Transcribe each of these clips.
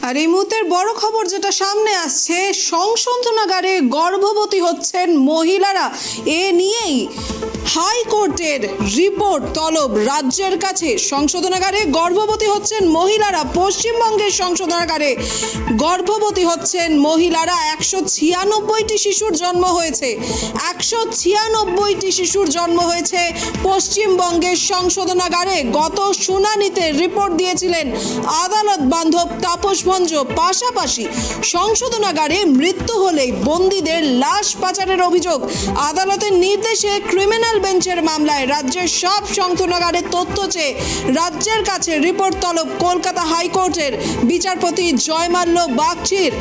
আর এই মুহূর্তের বড় খবর যেটা সামনে আসছে, সংশোধনাগারে গর্ভবতী হচ্ছেন মহিলারা। এ নিয়েই হাইকোর্টের রিপোর্ট তলব রাজ্যের কাছে। সংশোধনাগারে গর্ভবতী হচ্ছেন মহিলারা। পশ্চিমবঙ্গের সংশোধনাগারে গর্ভবতী হচ্ছেন মহিলারা। 196টি শিশুর জন্ম হয়েছে। 196টি শিশুর জন্ম হয়েছে পশ্চিমবঙ্গের সংশোধনাগারে। গত শুনানিতে রিপোর্ট দিয়েছিলেন আদালত বান্ধব তাপস ভঞ্জ। পাশাপাশি সংশোধনাগারে মৃত্যু হলেই বন্দীদের লাশ পাচারের অভিযোগ। আদালতের নির্দেশে ক্রিমিনাল বেঞ্চের মামলায় রাজ্যের সব সংশোধনাগারের তথ্য চেয়ে রাজ্যের কাছে রিপোর্ট তলব কলকাতা হাইকোর্টের বিচারপতি জয়মাল্য বাগচির।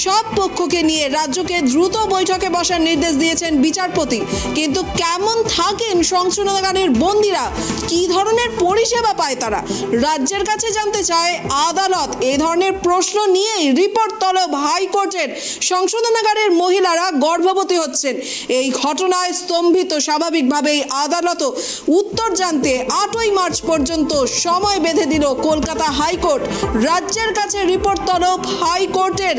সব পক্ষকে নিয়ে রাজ্যকে দ্রুত বৈঠকে বসার নির্দেশ দিয়েছেন বিচারপতি। কিন্তু কেমন থাকেন সংশোধনাগারের বন্দীরা, কি ধরনের পরিষেবা পায় তারা, রাজ্যের কাছে জানতে চায় আদালত। এই ধরনের প্রশ্ন নিয়েই রিপোর্ট তলব হাইকোর্টের। সংশোধনাগারের মহিলারা গর্ভবতী হচ্ছেন, এই ঘটনায় স্তম্ভিত। স্বাভাবিকভাবেই আদালতও উত্তর জানতে 8ই মার্চ পর্যন্ত সময় বেঁধে দিল কলকাতা হাইকোর্ট। রাজ্যের কাছে রিপোর্ট তলব হাইকোর্টের।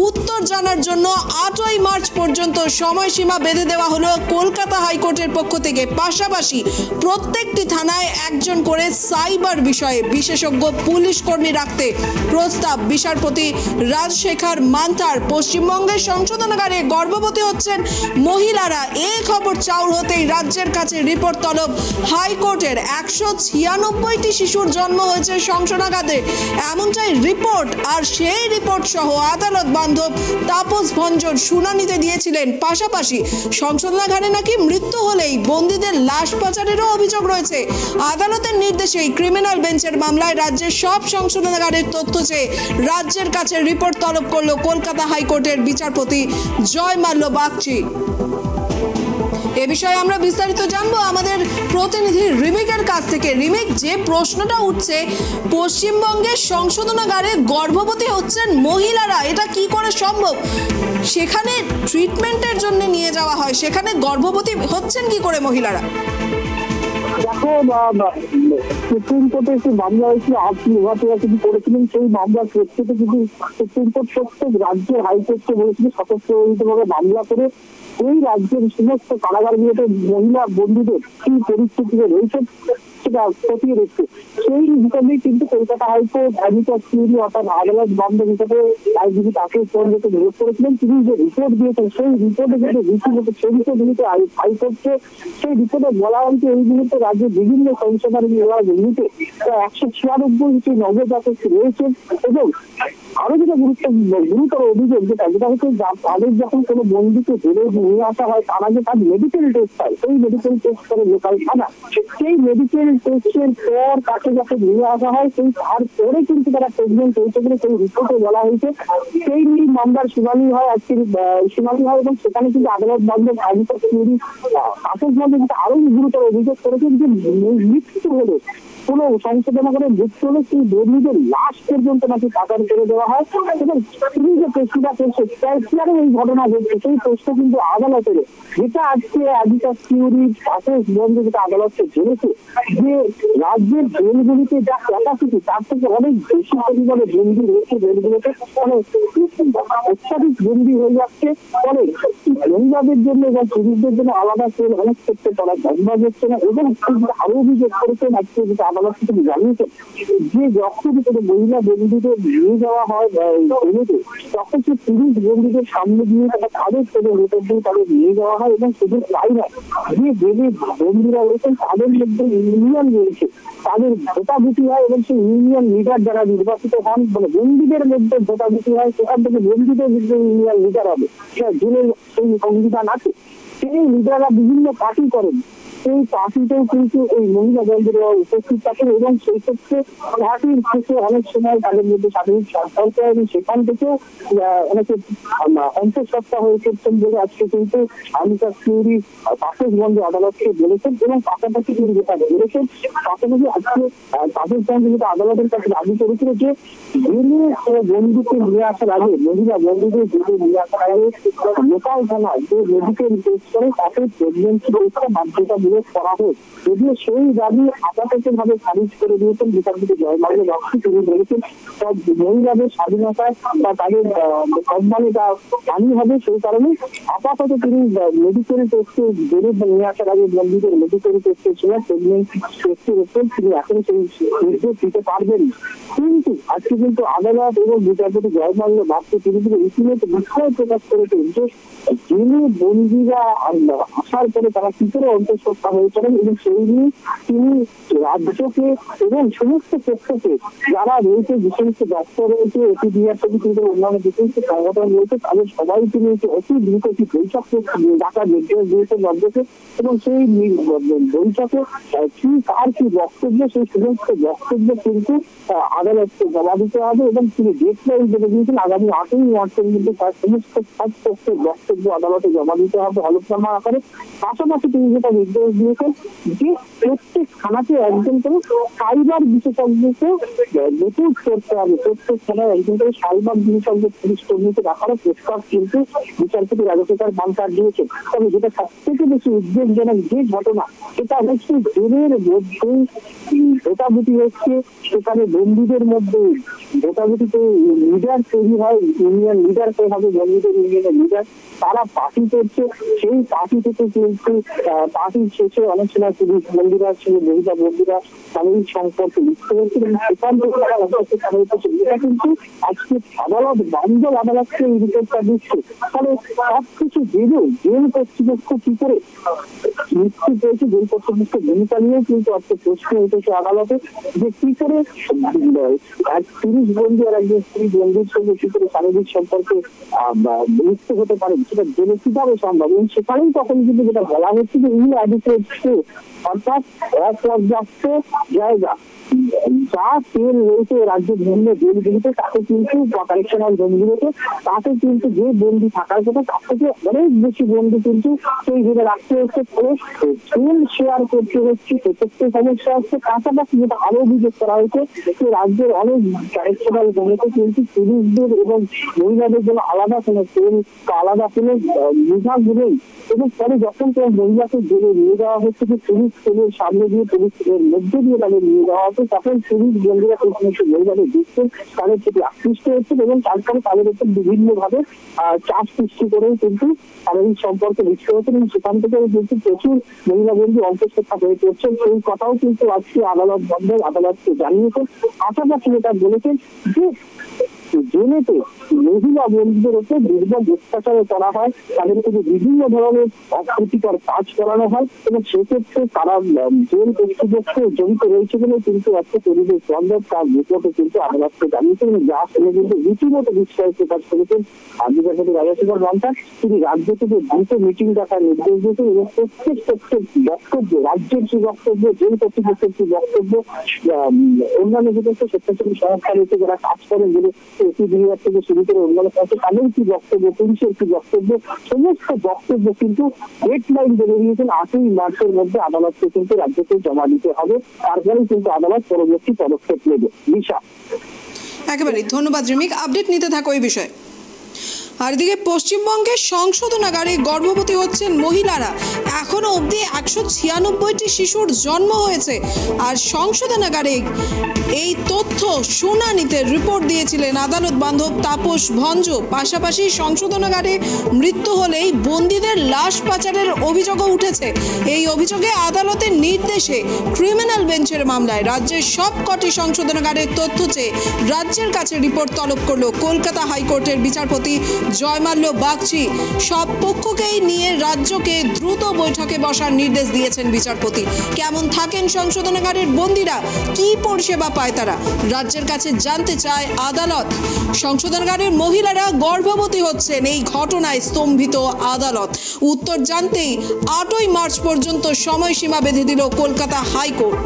উত্তর জানার জন্য 8ই মার্চ পর্যন্ত সময়সীমা বেঁধে দেওয়া হলো কলকাতা হাইকোর্টের পক্ষ থেকে। পাশাপাশি প্রত্যেকটি থানায় একজন করে সাইবার বিষয়ে বিশেষজ্ঞ পুলিশ কর্মী রাখতে প্রস্তাব বিচারপতি রাজশেখর মান্থার। পশ্চিমবঙ্গের সংশোধনাগারে গর্ভবতী হচ্ছেন মহিলারা। এই খবর চাউর হতেই রাজ্যের কাছে রিপোর্ট তলব হাইকোর্টের। 196টি শিশুর জন্ম হয়েছে সংশোধনাগারে, এমনটাই রিপোর্ট। আর সেই রিপোর্ট সহ আদালত বান্ধব তাপস ভঞ্জন শুনানিতে দিয়েছিলেন। পাশাপাশি সংশোধনাগারে নাকি মৃত্যু হলেই বন্দীদের লাশ পাচারেরও অভিযোগ রয়েছে। আদালতের নির্দেশেই ক্রিমিনাল বেঞ্চের মামলায় রাজ্যের সব সংশোধনাগারের তথ্য চেয়ে রাজ্যের কাছে রিপোর্ট তলব করল কলকাতা হাইকোর্টের বিচারপতি জয়মাল্য বাগচি। এ বিষয়ে আমরা বিস্তারিত জানবো আমাদের প্রতিনিধি রিমিকের কাছ থেকে। রিমিক, যে প্রশ্নটা উঠছে, পশ্চিমবঙ্গের সংশোধনাগারে গর্ভবতী হচ্ছেন মহিলারা, এটা কি করে সম্ভব? সেখানে ট্রিটমেন্টের জন্য নিয়ে যাওয়া হয়, সেখানে গর্ভবতী হচ্ছেন কি করে মহিলারা? দেখো, সুপ্রিম কোর্টে একটি মামলা হয়েছিল, আপনি করেছিলেন। সেই মামলার প্রেক্ষিতে কিন্তু সুপ্রিম কোর্ট প্রত্যেক রাজ্যের হাইকোর্টকে বলেছিল স্বতঃপ্রণোদিতভাবে মামলা করে এই রাজ্যের সমস্ত কারাগারগুলোতে মহিলা বন্দীদের কি পরিস্থিতিতে রয়েছে সেটা খতিয়ে দেখছে। সেই হিসাবেই কিন্তু কলকাতা হাইকোর্ট অ্যামিকাস কিউরি অর্থাৎ আদালত বান্ধব হিসাবে আইনজীবী তাপস ভঞ্জকে নিয়োগ করেছিলেন। তিনি যে রিপোর্ট দিয়েছেন সেই রিপোর্টে যে রীতিমতো সেই বিষয়গুলিতে হাইকোর্টকে সেই রিপোর্টে বলা হয়েছে এই মুহূর্তে রাজ্যের বিভিন্ন সংশোধনাগারগুলিতে 196টি নবজাতক রয়েছে। এবং আরো যেটা গুরুতর অভিযোগ যেটা হচ্ছে তাদের যখন কোনো বন্দীকে ধরে নিয়ে আসা হয় তার আগে তার মেডিকেল টেস্ট হয়। সেই মেডিকেল টেস্ট করে লোকাল থানা, সেই মেডিকেল টেস্টের পর তাকে যখন নিয়ে আসা হয় সেই তারপরে কিন্তু তারা প্রেগনেন্ট হয়েছে বলে সেই রিপোর্টে বলা হয়েছে। সেই নিয়ে মামলার শুনানি হয়, আজকের শুনানি হয়। এবং সেখানে কিন্তু আদালত বান্ধব অ্যামিকাস কিউরি তাপস ভঞ্জ কিন্তু আরো গুরুতর অভিযোগ করেছেন যে মৃত্যু হলে কোন সংশোধনাগারে মৃত্যু হলে সেই বন্দীদের লাশ পর্যন্ত নাকি পাচার করে দেওয়া হয়। এবং তিনি যে প্রশ্নটা করছে এই ঘটনা ঘটছে সেই প্রশ্ন কিন্তু আদালতের, যেটা আজকে অ্যামিকাস কিউরি তাপস ভঞ্জ যেটা আদালতকে জেনেছে যে রাজ্যের জেলগুলিতে যা ক্যাপাসিটি তার থেকে অনেক বেশি পরিমাণে বন্দী রয়েছে জেলগুলোতে। অত্যাধিক বন্দী হয়ে যাচ্ছে, ফলে মহিলাদের জন্য এবং পুরুষদের জন্য আলাদা সেল অনেক ক্ষেত্রে তারা সম্ভব হচ্ছে না। এবং আরো অভিযোগ করেছেন আজকে যেটা আদালত থেকে জানিয়েছেন যে যখন কোনো মহিলা বন্দীদের নিয়ে যাওয়া হয় জেলেতে, তখন সে পুরুষ বন্দীদের সামনে দিয়ে তাদের সেলে ভেতর দিয়ে তাদের নিয়ে যাওয়া হয়। এবং শুধু তাই নয়, যে জেলে বন্দীরা রয়েছেন তাদের মধ্যে ইউনিয়ন রয়েছে, তাদের ভোটাভুটি হয়। এবং সেই ইউনিয়ন লিডার যারা নির্বাচিত হন, মানে বন্দীদের মধ্যে ভোটাভুটি হয়, সেখান থেকে বন্দীদের মধ্যে ইউনিয়ন লিডার হবে, জেলের সেই সংবিধান আছে। সেই লিডাররা বিভিন্ন পার্টি করেন, সেই পার্টিতেও কিন্তু এই মহিলা বন্দীরা উপস্থিত থাকেন। এবং সেই ক্ষেত্রে পার্টির শেষে অনেক সময় তাদের মধ্যে শারীরিক সম্পর্ক এবং সেখান থেকেও অনেকে অন্তঃসত্ত্বা হয়ে পড়ছেন বলে আজকে কিন্তু অ্যামিকাস কিউরি তাপস ভঞ্জ আদালতকে বলেছেন। এবং পাশাপাশি তিনি যেটা বলেছেন, পাশাপাশি আজকে তাপস ভঞ্জ যেটা আদালতের কাছে দাবি করেছিল যে জেলে বন্দীকে নিয়ে আসার আগে, মহিলা বন্দীদের জেলে নিয়ে আসার আগে লোকাল থানায় যে মেডিকেল টেস্ট করে তাকে প্রেগনেন্সি পরীক্ষা বাধ্যতামূলক করা হোক। যদিও সেই দাবি আপাততভাবে খারিজ করে দিয়েছেন বিচারপতি জয়মাল্য বাগচি। তিনি বলেছেন সব মহিলাদের স্বাধীনতায় বা তাদের সম্মানিত হানি হবে, সেই কারণে আপাতত তিনি মেডিকেল টেস্টে জেলে নিয়ে আসার আগে বন্দীদের মেডিকেল টেস্টে ছিল প্রেগনেন্সি টেস্টের উপর তিনি এখন সেই নির্দেশ দিতে পারবেন। কিন্তু আজকে কিন্তু আদালত এবং বিচারপতি জয়মাল্য বাগচি তিনি কিন্তু রীতিমতো বিস্ময় প্রকাশ করেছেন যে যিনি বন্দীরা আসার পরে তারা কি করে অন্তঃসত্ত্বা হয়ে পড়েন এবং সেই নিয়ে তিনি রাজ্যকে এবং সমস্ত পক্ষকে যারা রয়েছে, যে সমস্ত দপ্তর রয়েছে, এপিডিআর থেকে কিন্তু অন্যান্য যে সমস্ত সংগঠন রয়েছে তাদের সবাই তিনি অতি দ্রুত একটি বৈঠক ডাকার নির্দেশ দিয়েছেন রাজ্যকে এবং সেই বৈঠকে কি কার কি বক্তব্য সেই সমস্ত বক্তব্য কিন্তু আদালতকে জমা দিতে হবে এবং তিনি ডেডলাইন বলে দিয়েছেন আগামী 8ই মার্চের মধ্যে তার সমস্ত সব পক্ষের বক্তব্য আদালতে জমা দিতে হবে হলফনামা আকারে। পাশাপাশি তিনি যেটা নির্দেশ দিয়েছেন যে প্রত্যেক থানাতে একজন করে সাইবার বিশেষজ্ঞকে নতুন করতে হবে, প্রত্যেক থানায় একজন করে সাইবার বিশেষজ্ঞ পুলিশ কর্মীকে রাখার প্রস্তাব কিন্তু বিচারপতি রাজশেখর মান্তার দিয়েছেন। তবে যেটা সব থেকে বেশি উদ্বেগজনক যে ঘটনা সেটা হচ্ছে জেলের মধ্যে ভোটাভুটি হচ্ছে, সেখানে বন্দীদের মধ্যে ভোটাভুটিতে লিডার তৈরি হয়, ইউনিয়ন লিডার কে হবে, বন্দীদের ইউনিয়নের লিডার তারা পার্টি করছে। সেই পার্টি থেকে কিন্তু পার্টির শেষে অনেক সময় পুলিশ বন্দীরা ছিল, মহিলা বন্দীরা শারীরিক সম্পর্কে লিপ্ত হয়েছে এবং সেখান থেকে তারা অন্তঃসত্ত্বা হয়ে পড়ছে। এটা কিন্তু আজকে আদালত বাঞ্জল আদালতকে এই রিপোর্টটা দিচ্ছে। ফলে সবকিছু জেলে জেল কর্তৃপক্ষ কি করে নিশ্চিত হয়েছে, জেল কর্তৃপক্ষের ভূমিকা নিয়েও কিন্তু আজকে প্রশ্ন উঠেছে আদালতে যে কি করে 30 বন্দী আর একজন স্ত্রী বন্দীর সঙ্গে কি করে শারীরিক সম্পর্কে লিপ্ত হতে পারে, সেটা জেলে কিভাবে সম্ভব। এবং সেখানেই তখন কিন্তু যেটা বলা হচ্ছে যে ইনঅ্যাডিকুয়েট স্পেস, অর্থাৎ অপর্যাপ্ত জায়গা যা তেল রয়েছে রাজ্যের বিভিন্ন জেলগুলিতে তাতে কিন্তু কারেকশনাল জেলগুলোতে তাতে কিন্তু যে বন্দী থাকার কথা তার থেকে অনেক বেশি বন্দী কিন্তু সেই জেলে রাখতে হচ্ছে, তেল শেয়ার করতে হচ্ছে, সেক্ষেত্রে সমস্যা হচ্ছে। পাশাপাশি যেটা আরো অভিযোগ করা হয়েছে যে রাজ্যের অনেক কারেকশনাল জেলেতে কিন্তু পুলিশদের এবং মহিলাদের জন্য আলাদা কোনো তেল আলাদা কোনো বিভাগ নেই এবং পরে যখন কোনো মহিলাকে জেলে নিয়ে যাওয়া হচ্ছে যে পুলিশ তেলের সামনে দিয়ে পুলিশের মধ্যে দিয়ে তাদের নিয়ে যাওয়া হচ্ছে, তখন পুলিশ বন্দীরা সমস্ত মহিলাদের দেখছেন, তাদের প্রতি আকৃষ্ট হচ্ছেন এবং তারপরে তাদের উপর বিভিন্ন ভাবে চাপ সৃষ্টি করেও কিন্তু শারীরিক সম্পর্কে লিপ্ত হচ্ছেন এবং সেখান থেকে কিন্তু প্রচুর মহিলা বন্দী অন্তঃসত্ত্বা হয়ে পড়ছেন। সেই কথাও কিন্তু আজকে আদালত বন্ধের আদালতকে জানিয়েছেন। পাশাপাশি এটা বলেছেন যে জেলেতে মহিলা বন্দীদের উপর দুর্বল অত্যাচার করা হয়, তাদেরকে বিভিন্ন ধরনের অপ্রীতিকর কাজ করানো হয় এবং সেক্ষেত্রে তারা জেল কর্তৃপক্ষ জড়িত রয়েছে বলে কিন্তু আজকে পরিবেশ বান্ধব তার রিপোর্টে কিন্তু আদালতকে জানিয়েছেন। যা শুনে কিন্তু রীতিমতো বিস্ময় প্রকাশ করেছেন বিচারপতি রাজশেখর মান্তার। তিনি রাজ্য থেকে দ্রুত মিটিং ডাকার নির্দেশ দিয়েছেন এবং প্রত্যেক পক্ষের বক্তব্য, রাজ্যের কি বক্তব্য, জেল কর্তৃপক্ষের কি বক্তব্য, অন্যান্য যে স্বেচ্ছাসেবী সংস্থা রয়েছে যারা কাজ করেন, যে এপিডিআর থেকে শুরু করে অন্যান্য কাছে তাদের কি বক্তব্য, পুলিশের কি বক্তব্য, সমস্ত বক্তব্য কিন্তু ডেডলাইন বলে দিয়েছেন 8ই মার্চের মধ্যে আদালতকে কিন্তু রাজ্যকে জমা দিতে হবে। তারপরে কিন্তু আদালত পরবর্তী পদক্ষেপ নেবে। দিশা, একেবারে ধন্যবাদ রিমিক, আপডেট নিতে থাকো এই বিষয়ে। আর এদিকে পশ্চিমবঙ্গের সংশোধনাগারে গর্ভবতী হচ্ছেন মহিলারা। এখনো অবধি 196টি শিশুর জন্ম হয়েছে। আর সংশোধনাগারে এই তথ্য শুনানিতে রিপোর্ট দিয়েছিলেন আদালত বান্ধব তাপস ভঞ্জ। পাশাপাশি সংশোধনাগারে মৃত্যু হলেই বন্দীদের লাশ পাচারের অভিযোগও উঠেছে। এই অভিযোগে আদালতের নির্দেশে ক্রিমিনাল বেঞ্চের মামলায় রাজ্যের সবকটি সংশোধনাগারের তথ্য চেয়ে রাজ্যের কাছে রিপোর্ট তলব করল কলকাতা হাইকোর্টের বিচারপতি জয়মাল্য বাগচি। সব পক্ষকেই নিয়ে রাজ্যকে দ্রুত বৈঠকে বসার নির্দেশ দিয়েছেন বিচারপতি। কেমন থাকেন সংশোধনাগারের বন্দীরা, কি পরিষেবা পায় তারা, রাজ্যের কাছে জানতে চায় আদালত। সংশোধনাগারের মহিলারা গর্ভবতী হচ্ছেন, এই ঘটনায় স্তম্ভিত আদালত। উত্তর জানতেই 8ই মার্চ পর্যন্ত সময়সীমা বেঁধে দিল কলকাতা হাইকোর্ট।